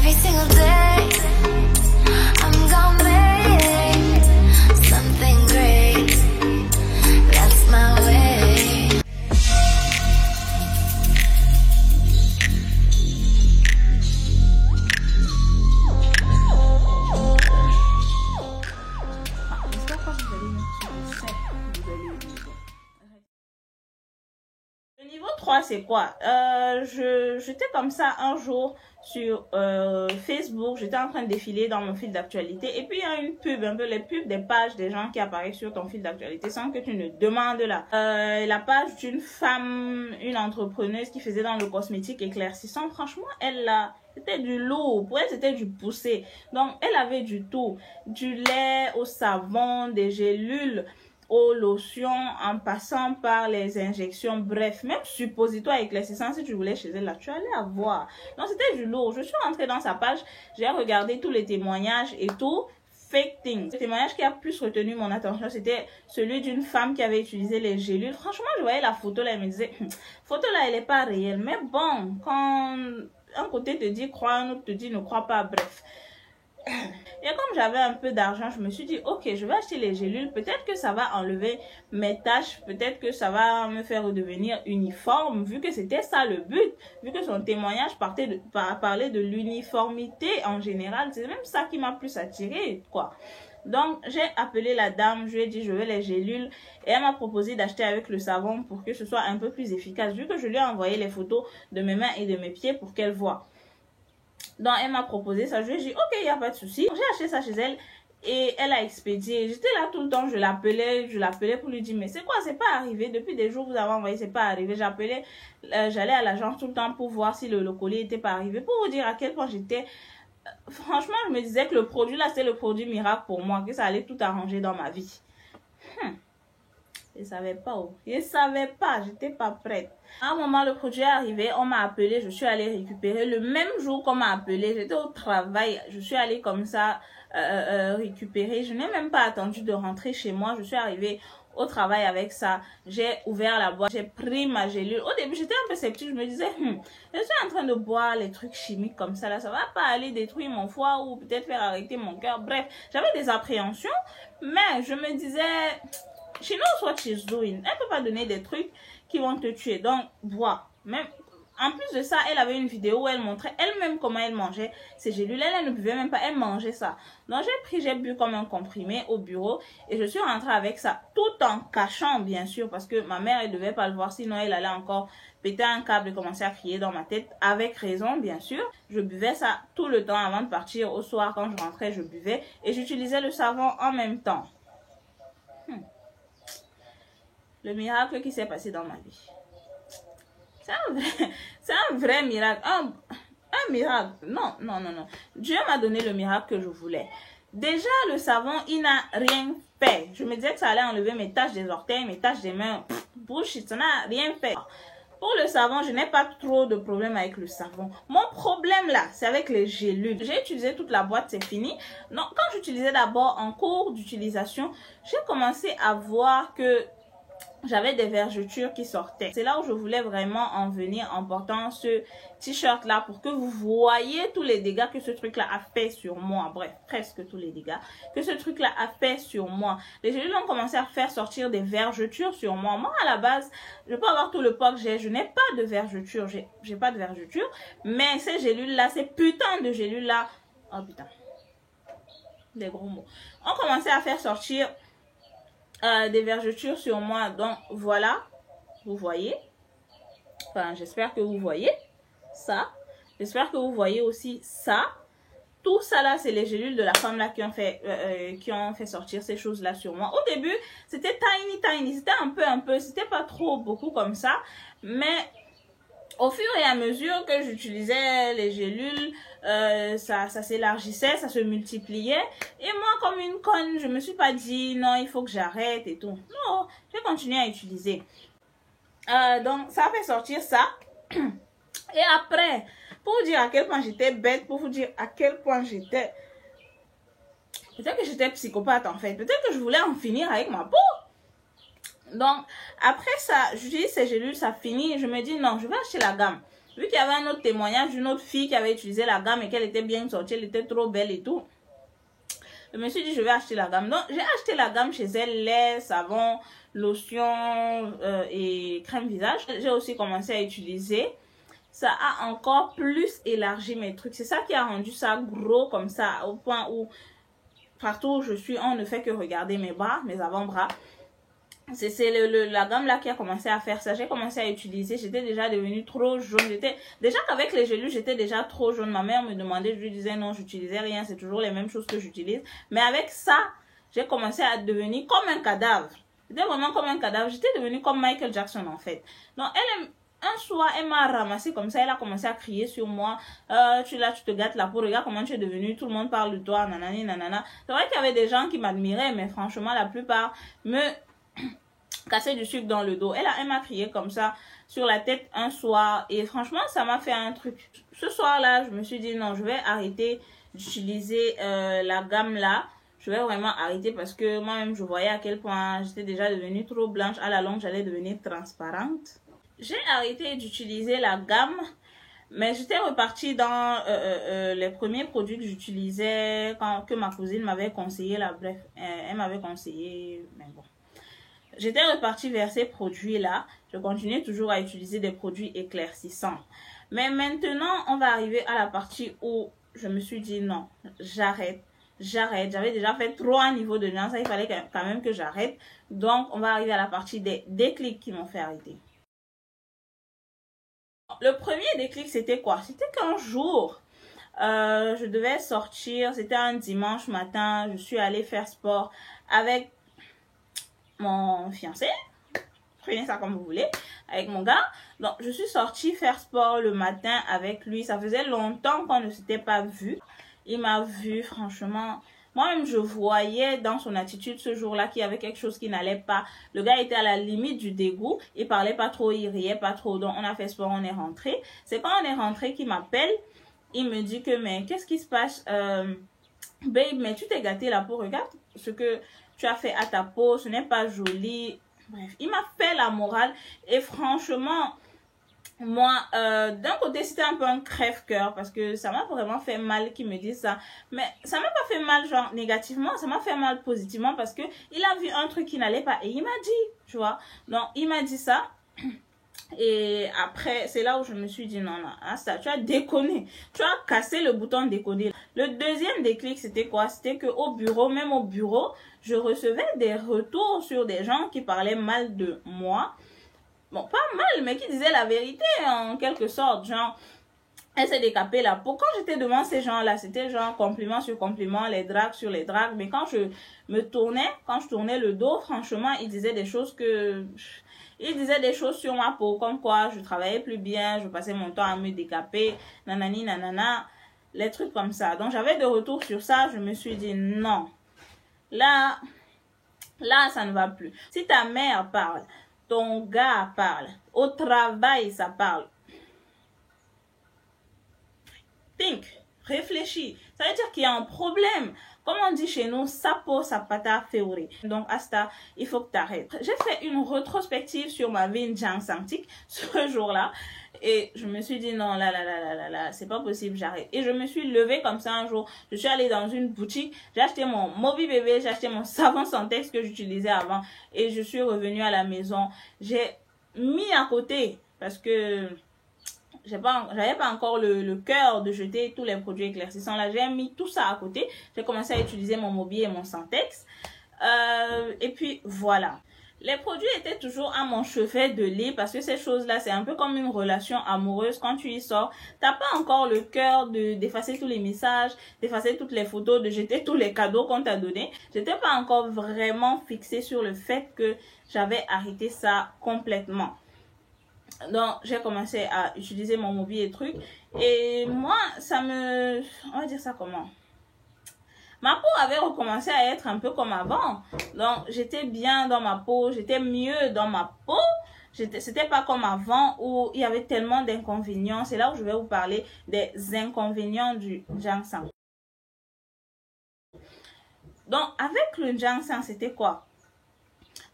Every single day, I'm gonna make something great. That's my way. Le niveau 3, c'est quoi? J'étais comme ça un jour sur Facebook, j'étais en train de défiler dans mon fil d'actualité et puis il y a une pub, un peu les pubs des pages des gens qui apparaissent sur ton fil d'actualité sans que tu ne demandes là. La page d'une femme, une entrepreneuse qui faisait dans le cosmétique éclaircissant, franchement, elle là, c'était du lourd, pour elle c'était du poussé. Donc elle avait du tout, du lait au savon, des gélules aux lotions, en passant par les injections, bref, même suppositoire éclaircissant, si tu voulais chez elle là, tu allais avoir. Donc c'était du lourd. Je suis rentrée dans sa page, j'ai regardé tous les témoignages et tout. Fake thing. Le témoignage qui a plus retenu mon attention, c'était celui d'une femme qui avait utilisé les gélules. Franchement, je voyais la photo là, elle me disait, photo là, elle est pas réelle. Mais bon, quand un côté te dit crois, un autre te dit ne crois pas, bref. Et comme j'avais un peu d'argent, je me suis dit, ok, je vais acheter les gélules. Peut-être que ça va enlever mes taches. Peut-être que ça va me faire redevenir uniforme, vu que c'était ça le but. Vu que son témoignage parlait de l'uniformité en général. C'est même ça qui m'a plus attirée, quoi. Donc, j'ai appelé la dame, je lui ai dit, je veux les gélules. Et elle m'a proposé d'acheter avec le savon pour que ce soit un peu plus efficace. Vu que je lui ai envoyé les photos de mes mains et de mes pieds pour qu'elle voie. Donc, elle m'a proposé ça. Je lui ai dit, ok, il n'y a pas de souci. J'ai acheté ça chez elle et elle a expédié. J'étais là tout le temps, je l'appelais pour lui dire, mais c'est quoi, c'est pas arrivé. Depuis des jours, vous avez envoyé, c'est pas arrivé. J'appelais, j'allais à l'agence tout le temps pour voir si le colis était pas arrivé. Pour vous dire à quel point j'étais... Franchement, je me disais que le produit là, c'est le produit miracle pour moi, que ça allait tout arranger dans ma vie. Je savais pas où. Je savais pas, j'étais pas prête. À un moment, le produit est arrivé, on m'a appelé, je suis allée récupérer. Le même jour qu'on m'a appelé, j'étais au travail, je suis allée comme ça récupérer. Je n'ai même pas attendu de rentrer chez moi, je suis arrivée au travail avec ça. J'ai ouvert la boîte, j'ai pris ma gélule. Au début, j'étais un peu sceptique, je me disais, je suis en train de boire les trucs chimiques comme ça, là, ça va pas aller détruire mon foie ou peut-être faire arrêter mon cœur. Bref, j'avais des appréhensions, mais je me disais... She knows what she's doing. Elle peut pas donner des trucs qui vont te tuer. Donc, bois. Même, en plus de ça, elle avait une vidéo où elle montrait elle-même comment elle mangeait ces gélules. Elle ne buvait même pas, elle mangeait ça. Donc, j'ai bu comme un comprimé au bureau et je suis rentrée avec ça tout en cachant, bien sûr, parce que ma mère, elle devait pas le voir, sinon elle allait encore péter un câble et commencer à crier dans ma tête. Avec raison, bien sûr. Je buvais ça tout le temps avant de partir. Au soir, quand je rentrais, je buvais et j'utilisais le savon en même temps. Le miracle qui s'est passé dans ma vie. C'est un vrai miracle. Un miracle. Non. Dieu m'a donné le miracle que je voulais. Déjà, le savon, il n'a rien fait. Je me disais que ça allait enlever mes taches des orteils, mes taches des mains. Bullshit, ça n'a rien fait. Pour le savon, je n'ai pas trop de problème avec le savon. Mon problème là, c'est avec les gélules. J'ai utilisé toute la boîte, c'est fini. Non, quand j'utilisais d'abord en cours d'utilisation, j'ai commencé à voir que j'avais des vergetures qui sortaient. C'est là où je voulais vraiment en venir en portant ce t-shirt là pour que vous voyez tous les dégâts que ce truc là a fait sur moi. Bref, presque tous les dégâts que ce truc là a fait sur moi. Les gélules ont commencé à faire sortir des vergetures sur moi. Moi à la base, je peux avoir tout le poids que j'ai. Je n'ai pas de vergetures. J'ai pas de vergetures. Mais ces gélules là, ces putains de gélules là. Oh putain. Des gros mots. Ont commencé à faire sortir des vergetures sur moi. Donc voilà, vous voyez, enfin j'espère que vous voyez ça, j'espère que vous voyez aussi ça. Tout ça là, c'est les gélules de la femme là qui ont fait sortir ces choses là sur moi. Au début c'était tiny, c'était un peu, c'était pas trop beaucoup comme ça, mais au fur et à mesure que j'utilisais les gélules, ça s'élargissait, ça se multipliait. Et moi, comme une conne, je me suis pas dit, non, il faut que j'arrête et tout. Non, j'ai continué à utiliser. Donc, ça a fait sortir ça. Et après, pour vous dire à quel point j'étais bête, pour vous dire à quel point j'étais... Peut-être que j'étais psychopathe en fait. Peut-être que je voulais en finir avec ma peau. Donc, après ça, j'utilise ces gélules, ça finit. Je me dis, non, je vais acheter la gamme. vu qu'il y avait un autre témoignage d'une autre fille qui avait utilisé la gamme et qu'elle était bien sortie, elle était trop belle et tout, je me suis dit, je vais acheter la gamme. Donc, j'ai acheté la gamme chez elle, lait, savon, lotion et crème visage. J'ai aussi commencé à utiliser. Ça a encore plus élargi mes trucs. C'est ça qui a rendu ça gros comme ça, au point où partout où je suis, on ne fait que regarder mes bras, mes avant-bras. C'est la gamme là qui a commencé à faire ça. J'ai commencé à utiliser. J'étais déjà devenue trop jaune. Déjà qu'avec les gélules, j'étais déjà trop jaune. Ma mère me demandait, je lui disais non, j'utilisais rien. C'est toujours les mêmes choses que j'utilise. Mais avec ça, j'ai commencé à devenir comme un cadavre. J'étais vraiment comme un cadavre. J'étais devenue comme Michael Jackson en fait. Donc un soir, elle m'a ramassé comme ça. Elle a commencé à crier sur moi. Tu te gâtes la peau. Regarde comment tu es devenue. Tout le monde parle de toi. Nanani, nanana. C'est vrai qu'il y avait des gens qui m'admiraient. Mais franchement, la plupart me casser du sucre dans le dos. Elle m'a crié comme ça sur la tête un soir et franchement ça m'a fait un truc. Ce soir là je me suis dit non, je vais arrêter d'utiliser la gamme là. Je vais vraiment arrêter parce que moi-même je voyais à quel point j'étais déjà devenue trop blanche. À la longue j'allais devenir transparente. J'ai arrêté d'utiliser la gamme, mais j'étais repartie dans les premiers produits que j'utilisais que ma cousine m'avait conseillé là. Bref, elle m'avait conseillé, mais bon. J'étais repartie vers ces produits-là. Je continuais toujours à utiliser des produits éclaircissants. Mais maintenant, on va arriver à la partie où je me suis dit non, j'arrête. J'avais déjà fait 3 niveaux de nuance. Il fallait quand même que j'arrête. Donc, on va arriver à la partie des déclics qui m'ont fait arrêter. Le premier déclic, c'était quoi? C'était qu'un jour, je devais sortir. C'était un dimanche matin. Je suis allée faire sport avec mon fiancé, prenez ça comme vous voulez, avec mon gars. Donc je suis sortie faire sport le matin avec lui. Ça faisait longtemps qu'on ne s'était pas vu. Il m'a vu, franchement, moi-même je voyais dans son attitude ce jour-là qu'il y avait quelque chose qui n'allait pas. Le gars était à la limite du dégoût. Il parlait pas trop, il riait pas trop. Donc on a fait sport, on est rentré. C'est quand on est rentré qu'il m'appelle. Il me dit que mais qu'est-ce qui se passe, babe, mais tu t'es gâté la peau, regarde ce que tu as fait à ta peau, ce n'est pas joli. Bref, il m'a fait la morale et franchement, moi, d'un côté, c'était un peu un crève-cœur parce que ça m'a vraiment fait mal qu'il me dise ça. Mais ça m'a pas fait mal, genre, négativement, ça m'a fait mal positivement parce que il a vu un truc qui n'allait pas et il m'a dit, tu vois. Donc, il m'a dit ça. Et après, c'est là où je me suis dit, non, ça, tu as déconné. Tu as cassé le bouton déconner. Le deuxième déclic, c'était quoi? C'était qu'au bureau, même au bureau, je recevais des retours sur des gens qui parlaient mal de moi. Bon, pas mal, mais qui disaient la vérité, en quelque sorte. Genre, elle s'est décapée la peau. Quand j'étais devant ces gens-là, c'était genre compliment sur compliment, les dragues sur les dragues. Mais quand je tournais le dos, franchement, ils disaient des choses sur ma peau, comme quoi je travaillais plus bien, je passais mon temps à me décaper, nanani, nanana, les trucs comme ça. Donc j'avais des retours sur ça, je me suis dit non, là, ça ne va plus. Si ta mère parle, ton gars parle, au travail ça parle, think, réfléchis, ça veut dire qu'il y a un problème. Comme on dit chez nous, sa peau, sa pata féoré. Donc, Asta, il faut que tu arrêtes. J'ai fait une rétrospective sur ma vie Njansantique ce jour-là. Et je me suis dit, non, là, c'est pas possible, j'arrête. Et je me suis levée comme ça un jour. Je suis allée dans une boutique. J'ai acheté mon Moby Bébé, j'ai acheté mon savon Santex que j'utilisais avant. Et je suis revenue à la maison. J'ai mis à côté parce que j'avais pas encore le cœur de jeter tous les produits éclaircissants là. J'ai mis tout ça à côté. J'ai commencé à utiliser mon Moby et mon Santex. Et puis voilà. Les produits étaient toujours à mon chevet de lit parce que ces choses-là, c'est un peu comme une relation amoureuse. Quand tu y sors, t'as pas encore le cœur d'effacer tous les messages, d'effacer toutes les photos, de jeter tous les cadeaux qu'on t'a donnés. J'étais pas encore vraiment fixée sur le fait que j'avais arrêté ça complètement. Donc, j'ai commencé à utiliser mon Moby et trucs. Et moi, on va dire ça comment? Ma peau avait recommencé à être un peu comme avant. Donc, j'étais bien dans ma peau. J'étais mieux dans ma peau. C'était pas comme avant où il y avait tellement d'inconvénients. C'est là où je vais vous parler des inconvénients du ginseng. Donc, avec le ginseng, c'était quoi?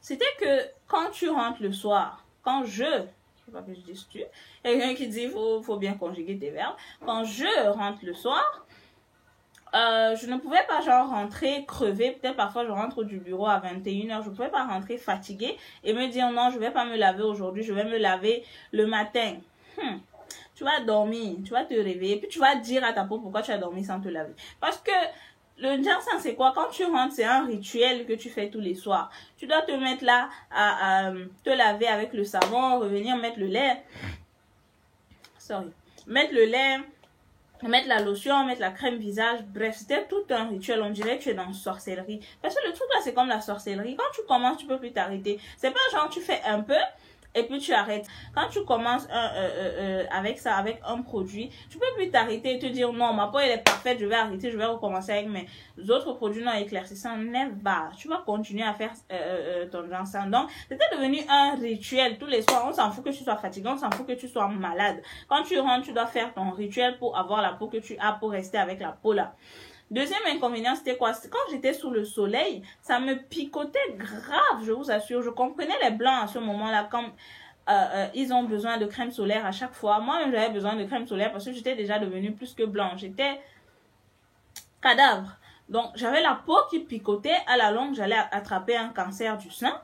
C'était que quand tu rentres le soir, quand je faut pas que je dise tu. Quelqu'un qui dit faut bien conjuguer tes verbes. Quand je rentre le soir, je ne pouvais pas genre rentrer crevée. Peut-être parfois je rentre du bureau à 21h. Je ne pouvais pas rentrer fatiguée et me dire non, je vais pas me laver aujourd'hui, je vais me laver le matin. Tu vas dormir, tu vas te réveiller, puis tu vas dire à ta peau pourquoi tu as dormi sans te laver. Parce que le ginseng, c'est quoi? Quand tu rentres, c'est un rituel que tu fais tous les soirs. Tu dois te mettre là à te laver avec le savon, revenir mettre le lait. Mettre le lait, mettre la lotion, mettre la crème visage. Bref, c'était tout un rituel. On dirait que tu es dans sorcellerie. Parce que le truc là, c'est comme la sorcellerie. Quand tu commences, tu peux plus t'arrêter. C'est pas genre tu fais un peu et puis tu arrêtes. Quand tu commences avec ça, avec un produit, tu peux plus t'arrêter et te dire non, ma peau elle est parfaite, je vais arrêter, je vais recommencer avec mes autres produits non éclaircissants. Never. Tu vas continuer à faire ton ginseng. Donc, c'était devenu un rituel tous les soirs. On s'en fout que tu sois fatigué, on s'en fout que tu sois malade. Quand tu rentres, tu dois faire ton rituel pour avoir la peau que tu as, pour rester avec la peau là. Deuxième inconvénient, c'était quoi? Quand j'étais sous le soleil, ça me picotait grave, je vous assure. Je comprenais les blancs à ce moment-là, quand ils ont besoin de crème solaire à chaque fois. Moi-même, j'avais besoin de crème solaire parce que j'étais déjà devenue plus que blanc. J'étais cadavre. Donc, j'avais la peau qui picotait. À la longue, j'allais attraper un cancer du sein.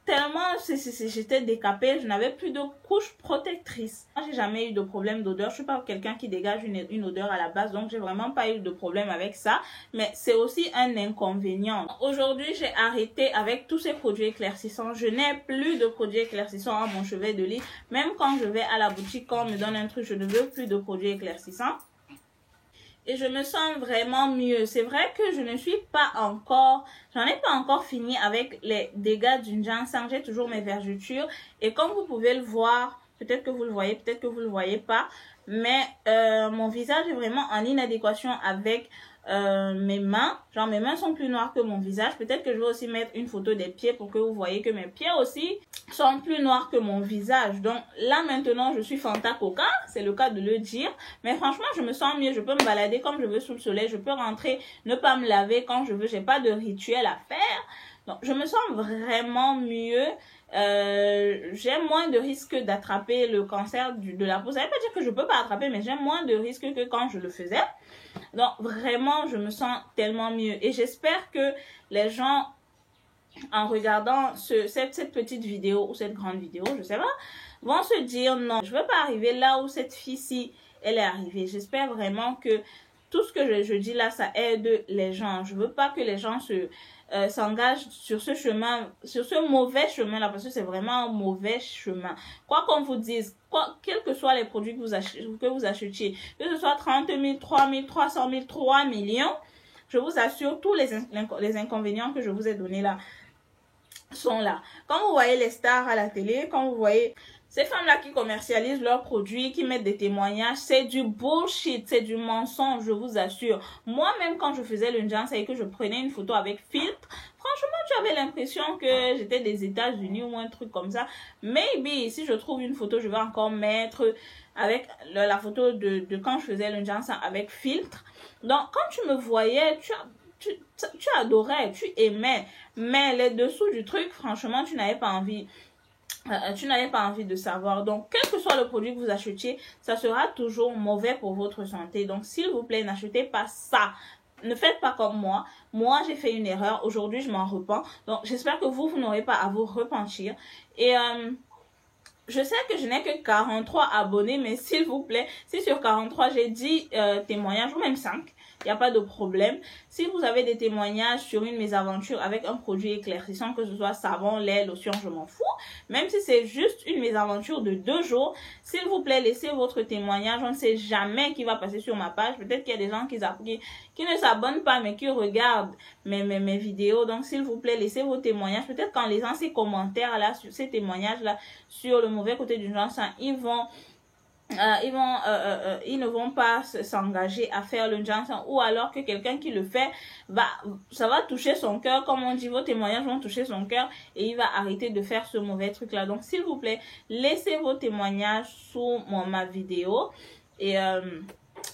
Tellement j'étais décapée, je n'avais plus de couche protectrice. Moi, j'ai jamais eu de problème d'odeur. Je suis pas quelqu'un qui dégage une odeur à la base, donc j'ai vraiment pas eu de problème avec ça. Mais c'est aussi un inconvénient. Aujourd'hui, j'ai arrêté avec tous ces produits éclaircissants. Je n'ai plus de produits éclaircissants à mon chevet de lit. Même quand je vais à la boutique, quand on me donne un truc, je ne veux plus de produits éclaircissants. Et je me sens vraiment mieux. C'est vrai que je ne suis pas encore, j'en ai pas encore fini avec les dégâts d'une ginseng. J'ai toujours mes vergetures. Et comme vous pouvez le voir, peut-être que vous le voyez, peut-être que vous le voyez pas, mais mon visage est vraiment en inadéquation avec mes mains. Genre mes mains sont plus noires que mon visage. Peut-être que je vais aussi mettre une photo des pieds pour que vous voyez que mes pieds aussi sont plus noirs que mon visage. Donc là maintenant je suis Fanta Coca, c'est le cas de le dire. Mais franchement je me sens mieux, je peux me balader comme je veux sous le soleil, je peux rentrer, ne pas me laver quand je veux, j'ai pas de rituel à faire. Donc je me sens vraiment mieux. J'ai moins de risques d'attraper le cancer de la peau. Ça veut pas dire que je peux pas attraper, mais j'ai moins de risques que quand je le faisais. Donc vraiment je me sens tellement mieux. Et j'espère que les gens, en regardant cette petite vidéo ou cette grande vidéo, je sais pas, vont se dire non, je veux pas arriver là où cette fille-ci elle est arrivée. J'espère vraiment que tout ce que je dis là, ça aide les gens. Je veux pas que les gens s'engagent sur ce chemin, sur ce mauvais chemin là, parce que c'est vraiment un mauvais chemin. Quoi qu'on vous dise, quels que soient les produits que vous achetiez, que ce soit 30 000, 3 000, 300 000, 3 millions, je vous assure, tous les inconvénients que je vous ai donnés là sont là. Quand vous voyez les stars à la télé, quand vous voyez ces femmes-là qui commercialisent leurs produits, qui mettent des témoignages, c'est du bullshit, c'est du mensonge, je vous assure. Moi-même, quand je faisais le ginseng et que je prenais une photo avec filtre, franchement, tu avais l'impression que j'étais des États-Unis ou un truc comme ça. Maybe, si je trouve une photo, je vais encore mettre avec la photo de quand je faisais le ginseng avec filtre. Donc, quand tu me voyais, tu adorais, tu aimais, mais les dessous du truc, franchement, tu n'avais pas envie. Tu n'avais pas envie de savoir. Donc, quel que soit le produit que vous achetiez, ça sera toujours mauvais pour votre santé. Donc, s'il vous plaît, n'achetez pas ça. Ne faites pas comme moi. Moi, j'ai fait une erreur. Aujourd'hui, je m'en repens. Donc, j'espère que vous n'aurez pas à vous repentir. Et je sais que je n'ai que 43 abonnés, mais s'il vous plaît, si sur 43, j'ai 10 témoignages, ou même 5, il n'y a pas de problème. Si vous avez des témoignages sur une mésaventures avec un produit éclaircissant, que ce soit savon, lait, lotion, je m'en fous. Même si c'est juste une mésaventure de 2 jours, s'il vous plaît, laissez votre témoignage. On ne sait jamais qui va passer sur ma page. Peut-être qu'il y a des gens qui ne s'abonnent pas, mais qui regardent mes vidéos. Donc, s'il vous plaît, laissez vos témoignages. Peut-être qu'en lisant ces commentaires-là, sur ces témoignages-là, sur le mauvais côté du ginseng, ils ne vont pas s'engager à faire le ginseng, ou alors que quelqu'un qui le fait, ça va toucher son cœur, comme on dit, vos témoignages vont toucher son cœur et il va arrêter de faire ce mauvais truc là. Donc s'il vous plaît, laissez vos témoignages sous ma vidéo. Et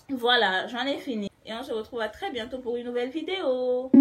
voilà, j'en ai fini et on se retrouve à très bientôt pour une nouvelle vidéo.